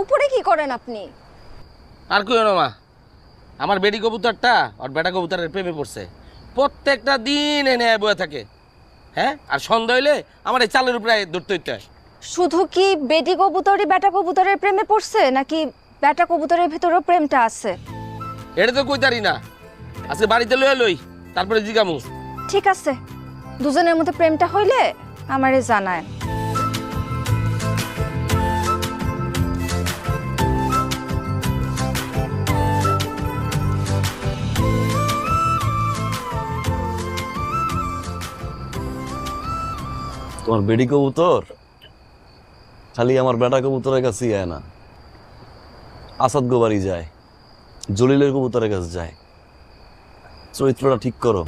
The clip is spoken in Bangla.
উপরে কি করেন আপনি? আর কইও না মা, আমার বেডি কবুতরটা আর বেটা কবুতরের প্রেমে পড়ছে। প্রত্যেকটা দিন এনে বয়ে থাকে। হ্যাঁ, আর সন্ধ্যা হইলে আমার এই চালের উপরে ধরতে হইতে হয়। শুধু কি বেটি কবুতরই বেটা কবুতরের প্রেমে পড়ছে, নাকি বেটা কবুতরের ভিতরেও প্রেমটা আছে? এটা তো কইতারি না, আজকে বাড়িতে লই লই তারপরে জিগামু। ঠিক আছে, দুজনের মধ্যে প্রেমটা হইলে আমারে জানায়। তোমার বেডি কবুতর খালি আমার বেটা কবুতরের কাছেই আয় না, আসাদ গোবারি যায়, জলিলের কবুতরের কাছে যায়। চরিত্রটা ঠিক করো।